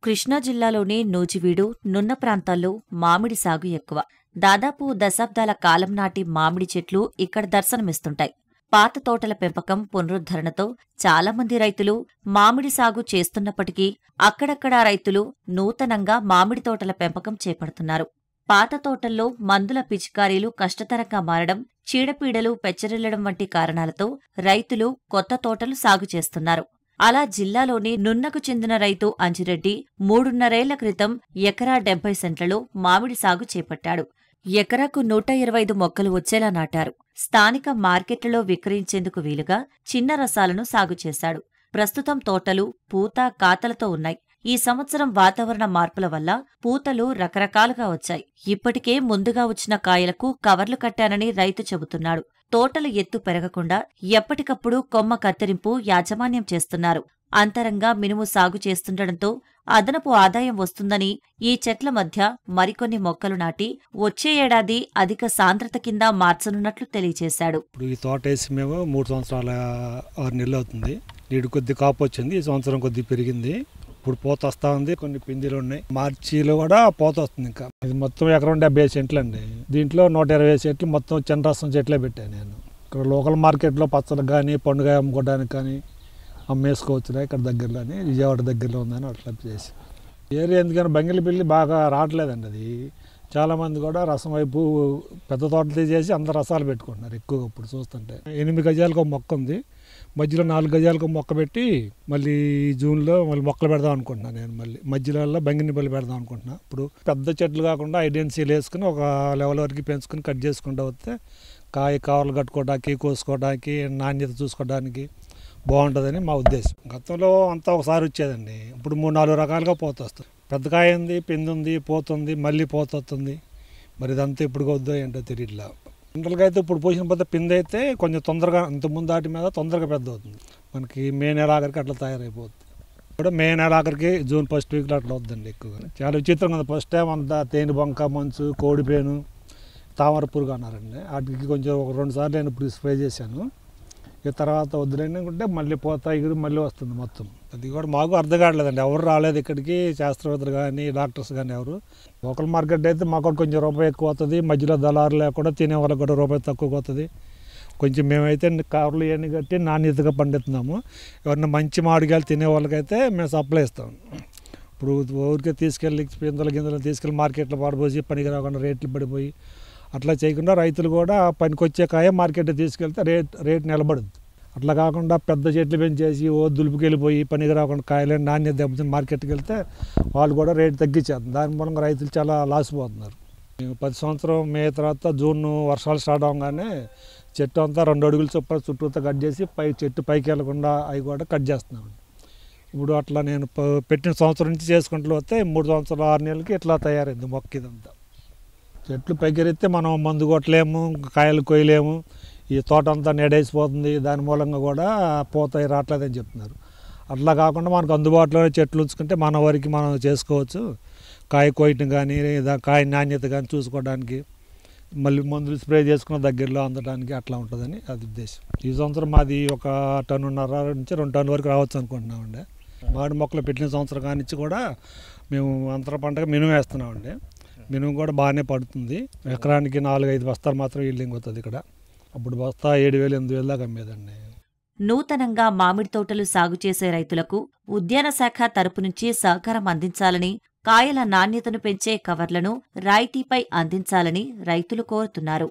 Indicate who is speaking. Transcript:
Speaker 1: కృష్ణా జిల్లాలోని నూజివీడు, నున్న ప్రాంతాల్లో మామిడి సాగు ఎక్కువ. దాదాపు దశాబ్దాల కాలం నాటి మామిడి చెట్లు ఇక్కడ దర్శనమిస్తుంటాయి. పాత తోటల పెంపకం పునరుద్ధరణతో చాలామంది రైతులు మామిడి సాగు చేస్తున్నప్పటికీ అక్కడక్కడా రైతులు నూతనంగా మామిడి తోటల పెంపకం చేపడుతున్నారు. పాత తోటల్లో మందుల పిచికారీలు కష్టతరంగా మారడం, చీడపీడలు పెచ్చరిల్లడం వంటి కారణాలతో రైతులు కొత్త తోటలు సాగు చేస్తున్నారు. అలా జిల్లాలోని నున్నకు చెందిన రైతు అంజిరెడ్డి 3.5 ఏళ్ల క్రితం ఎకరా 70 సెంట్లలో మామిడి సాగు చేపట్టాడు. ఎకరాకు 125 మొక్కలు వచ్చేలా నాటారు. స్థానిక మార్కెట్లలో విక్రయించేందుకు వీలుగా చిన్న రసాలను సాగు చేశాడు. ప్రస్తుతం తోటలు పూత కాతలతో ఉన్నాయి. ఈ సంవత్సరం వాతావరణ మార్పుల వల్ల పూతలు రకరకాలుగా వచ్చాయి. ఇప్పటికే ముందుగా వచ్చిన కాయలకు కవర్లు కట్టానని రైతు చెబుతున్నాడు. తోటలు ఎత్తు పెరగకుండా ఎప్పటికప్పుడు కొమ్మ కత్తిరింపు యాజమాన్యం చేస్తున్నారు. అంతరంగా మినుము సాగు చేస్తుండటంతో అదనపు ఆదాయం వస్తుందని ఈ చెట్ల మధ్య మరికొన్ని మొక్కలు నాటి వచ్చే ఏడాది అధిక సాంద్రత కింద మార్చనున్నట్లు తెలియజేశాడు.
Speaker 2: ఇప్పుడు ఈ తోట వేసి మేము 3 సంవత్సరాల 6 నెలలు అవుతుంది. నీడు కొద్ది కాపు వచ్చింది. ఈ సంవత్సరం కొద్ది పెరిగింది. ఇప్పుడు పూత వస్తా ఉంది. కొన్ని పిందెలు ఉన్నాయి. మార్చిలో కూడా పూత వస్తుంది. ఇంకా ఇది మొత్తం ఎకరం 70 సెంట్లు అండి. దీంట్లో 120 సెంట్లు మొత్తం చిన్నరసం చెట్లే పెట్టాను నేను. ఇక్కడ లోకల్ మార్కెట్లో పచ్చలకు కానీ పండుగ అమ్ముకోవడానికి కానీ అమ్మేసుకోవచ్చు. ఇక్కడ దగ్గరలోని విజయవాడ దగ్గరలో ఉందని అట్లా చేసి ఏరియా ఎందుకని బంగిలిపిల్లి బాగా రావట్లేదండి. అది చాలామంది కూడా రసం వైపు పెద్ద తోటలు తీసేసి అందరు రసాలు పెట్టుకుంటున్నారు ఎక్కువగా. ఇప్పుడు చూస్తుంటే 8 గజాలకు ఒక మొక్క ఉంది. మధ్యలో 4 గజాలకు మొక్క పెట్టి మళ్ళీ జూన్లో మళ్ళీ మొక్కలు పెడదాం అనుకుంటున్నాను నేను. మళ్ళీ మధ్యలో బంగినిపల్లి పెడదాం అనుకుంటున్నాను. ఇప్పుడు పెద్ద చెట్లు కాకుండా ఐడెన్సీలు వేసుకుని ఒక లెవెల్ వరకు పెంచుకుని కట్ చేసుకుంటూ వస్తే కాయ కావలు కట్టుకోవడానికి కోసుకోవడానికి నాణ్యత చూసుకోవడానికి బాగుంటుందని మా ఉద్దేశం. గతంలో అంతా ఒకసారి వచ్చేదండి. ఇప్పుడు 3-4 రకాలుగా పోత వస్తుంది. పెద్ద కాయ ఉంది, పిండి ఉంది, పోతుంది, మళ్ళీ పోత వస్తుంది. మరి ఇదంతా ఇప్పుడు వద్దో ఏంటో తెలియట్లా. జనరల్గా అయితే ఇప్పుడు పోసిన పోతే పిండి అయితే కొంచెం తొందరగా ఇంతకుముందు దాటి మీద తొందరగా పెద్ద అవుతుంది. మనకి మే నెల ఆఖరికి అట్లా తయారైపోతుంది. ఇప్పుడు మే నెల ఆఖరికి జూన్ ఫస్ట్ వీక్లో అట్లా వద్దండి ఎక్కువగా. చాలా విచిత్రంగా ఉంది. ఫస్ట్ టైం అంతా తేనె బంక, మంచు, కోడిపేను, తామర పురుగు అన్నారండి. వాటికి కొంచెం 2 సార్లు నేను ఇప్పుడు స్ప్రే చేశాను. ఇక తర్వాత వద్దులేని అనుకుంటే మళ్ళీ పోతా ఎగురు మళ్ళీ వస్తుంది మొత్తం. అది కూడా మాకు అర్థం కావట్లేదండి. ఎవరు రాలేదు ఇక్కడికి, శాస్త్రవేత్తలు కానీ డాక్టర్స్ కానీ ఎవరు. లోకల్ మార్కెట్ అయితే మాకు కొంచెం రూపాయి ఎక్కువ అవుతుంది. మధ్యలో దళారు లేకుండా తినే వాళ్ళకి కూడా రూపాయి తక్కువ అవుతుంది. కొంచెం మేమైతే కవర్లు ఇవన్నీ కట్టి నాణ్యతగా పండిస్తున్నాము. ఎవరైనా మంచి మామిడికాయలు తినే వాళ్ళకైతే మేము సప్లై ఇస్తాం. ఇప్పుడు ఊరికే తీసుకెళ్ళి గింజలు తీసుకెళ్ళి మార్కెట్లో పడిపోసి పనికి రాకుండా రేట్లు పడిపోయి అట్లా చేయకుండా రైతులు కూడా పనికొచ్చే కాయ మార్కెట్ తీసుకెళ్తే రేట్ నిలబడుద్ది. అట్లా కాకుండా పెద్ద చెట్లు పెంచేసి దులుపుకెళ్ళిపోయి పనికి రాకుండా కాయలు నాణ్యత దెబ్బతిని మార్కెట్కి వెళ్తే వాళ్ళు కూడా రేటు తగ్గించేస్తారు. దాని మూలంగా రైతులు చాలా లాస్ పోతున్నారు. 10 సంవత్సరం మే తర్వాత జూన్ వర్షాలు స్టార్ట్ అవ్వగానే చెట్టు అంతా 2 అడుగుల చొప్పున చుట్టూతో కట్ చేసి చెట్టు పైకి వెళ్లకుండా అవి కూడా కట్ చేస్తున్నాం. ఇప్పుడు అట్లా నేను పెట్టిన సంవత్సరం నుంచి చేసుకుంటూ వస్తే 3 సంవత్సరాలు 6 నెలలకి ఇట్లా తయారైంది మొక్క ఇదంతా. చెట్లు పైకెరిస్తే మనం మందు కొట్టలేము, కాయలు కొయ్యలేము. ఈ తోట అంతా నెడేసిపోతుంది. దాని మూలంగా కూడా పోతాయి రావట్లేదని చెప్తున్నారు. అట్లా కాకుండా మనకు అందుబాటులోనే చెట్లు ఉంచుకుంటే మన వరకు మనం చేసుకోవచ్చు. కాయ కోయటం కానీ కాయ నాణ్యత కానీ చూసుకోవడానికి, మళ్ళీ మందులు స్ప్రే చేసుకున్న దగ్గరలో అందడానికి అట్లా ఉంటుందని అది ఉద్దేశం. ఈ సంవత్సరం మాది 1.5 టన్నుల నుంచి 2 టన్నుల వరకు రావచ్చు అనుకుంటున్నామండి. మామిడి మొక్కలు పెట్టిన సంవత్సరం కానించి కూడా మేము అంతర పంటగా మినుము వేస్తున్నామండి. మినుము కూడా బాగానే పడుతుంది. ఎకరానికి 4-5 బస్తాలు మాత్రం ఈల్డింగ్ అవుతుంది ఇక్కడ. అప్పుడు బస్తా 7,000-8,000 దాకా అమ్మేదండి.
Speaker 1: నూతనంగా మామిడి తోటలు సాగు చేసే రైతులకు ఉద్యాన శాఖ తరపు నుంచి సహకారం అందించాలని, కాయల నాణ్యతను పెంచే కవర్లను రాయితీపై అందించాలని రైతులు కోరుతున్నారు.